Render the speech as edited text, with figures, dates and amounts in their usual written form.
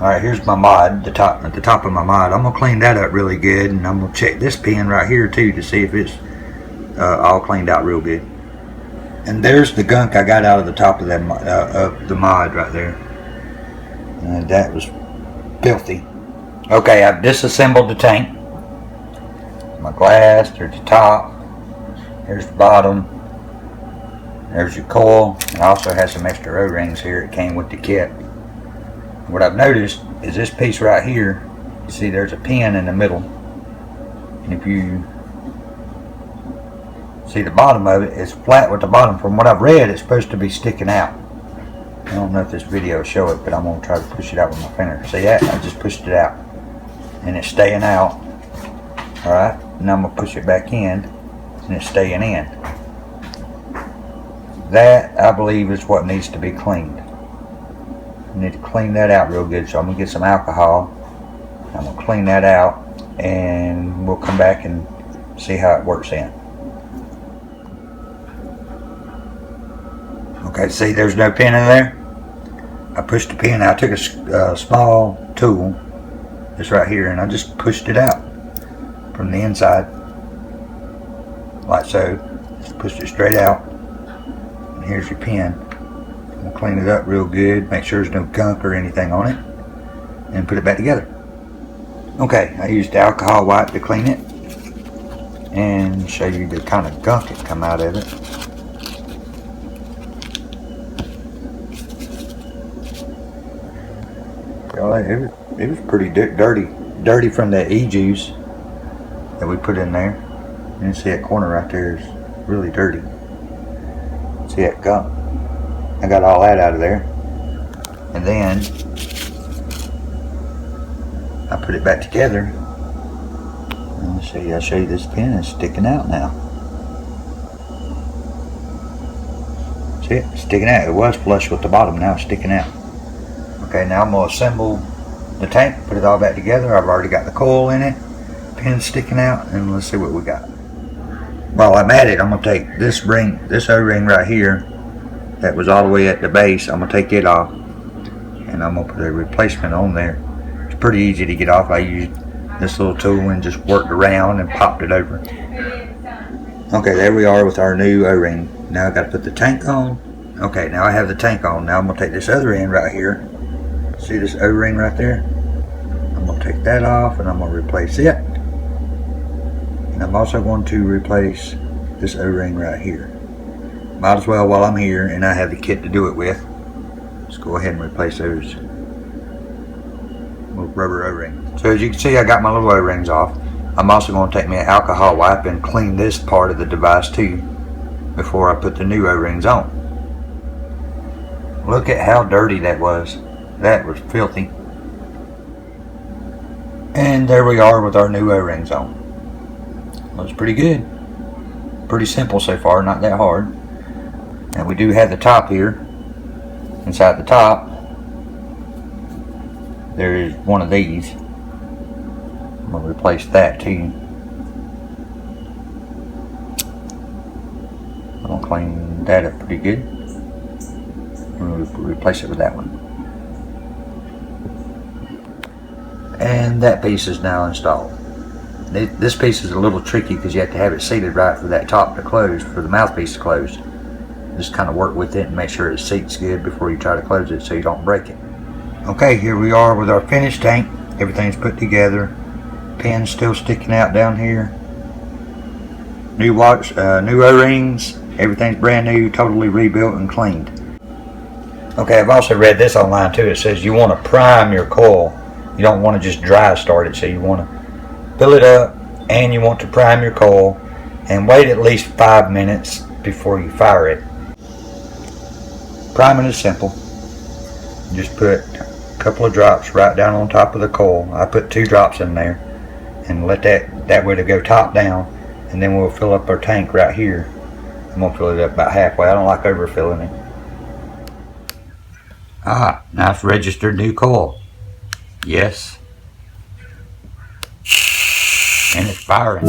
Alright, here's my mod, at the top of my mod. I'm going to clean that up really good, and I'm going to check this pin right here too to see if it's all cleaned out real good. And there's the gunk I got out of the top of that of the mod right there. And that was filthy. Okay, I've disassembled the tank. My glass, there's the top, there's the bottom, there's your coil. It also has some extra O-rings here. It came with the kit. What I've noticed is this piece right here, you see there's a pin in the middle, and if you see the bottom of it, it's flat with the bottom. From what I've read, it's supposed to be sticking out. I don't know if this video will show it, but I'm going to try to push it out with my finger. See that? I just pushed it out and it's staying out. Alright, now I'm going to push it back in and it's staying in. That, I believe, is what needs to be cleaned. I need to clean that out real good, so I'm going to get some alcohol. I'm going to clean that out and we'll come back and see how it works in. Okay, see there's no pin in there. I pushed the pin out. I took a small tool, this right here, and I just pushed it out from the inside, like so. Just pushed it straight out. And here's your pin. I'm gonna clean it up real good, make sure there's no gunk or anything on it, and put it back together. Okay, I used alcohol wipe to clean it and show you the kind of gunk that come out of it. It was pretty dirty from that e-juice that we put in there. You see that corner right there is really dirty. See that gunk? I got all that out of there, and then I put it back together. Let's see, I'll show you this pin is sticking out now. See it? It's sticking out. It was flush with the bottom, now it's sticking out. Okay, now I'm going to assemble the tank, put it all back together. I've already got the coil in it, pins sticking out, and let's see what we got. While I'm at it, I'm going to take this O-ring right here that was all the way at the base. I'm going to take it off, and I'm going to put a replacement on there. It's pretty easy to get off. I used this little tool and just worked around and popped it over. Okay, there we are with our new O-ring. Now I've got to put the tank on. Okay, now I have the tank on. Now I'm going to take this other end right here. See this O-ring right there? I'm going to take that off and I'm going to replace it. And I'm also going to replace this O-ring right here. Might as well while I'm here and I have the kit to do it with. Let's go ahead and replace those little rubber O-rings. So as you can see, I got my little O-rings off. I'm also going to take me an alcohol wipe and clean this part of the device too before I put the new O-rings on. Look at how dirty that was. That was filthy. And there we are with our new O-rings on. Looks pretty good. Pretty simple so far, not that hard. And we do have the top here. Inside the top, there is one of these. I'm going to replace that too. I'm going to clean that up pretty good. I'm going to replace it with that one. And that piece is now installed. This piece is a little tricky because you have to have it seated right for that top to close, for the mouthpiece to close. Just kind of work with it and make sure it seats good before you try to close it so you don't break it. Okay, here we are with our finished tank. Everything's put together. Pins still sticking out down here. New O-rings. Everything's brand new, totally rebuilt and cleaned. Okay, I've also read this online too. It says you want to prime your coil. You don't want to just dry start it, so you want to fill it up and you want to prime your coil and wait at least 5 minutes before you fire it. Priming is simple. Just put a couple of drops right down on top of the coil. I put 2 drops in there and let that way to go top down, and then we'll fill up our tank right here. I'm going to fill it up about halfway. I don't like overfilling it. Ah, now it's registered new coil. Yes. And it's firing.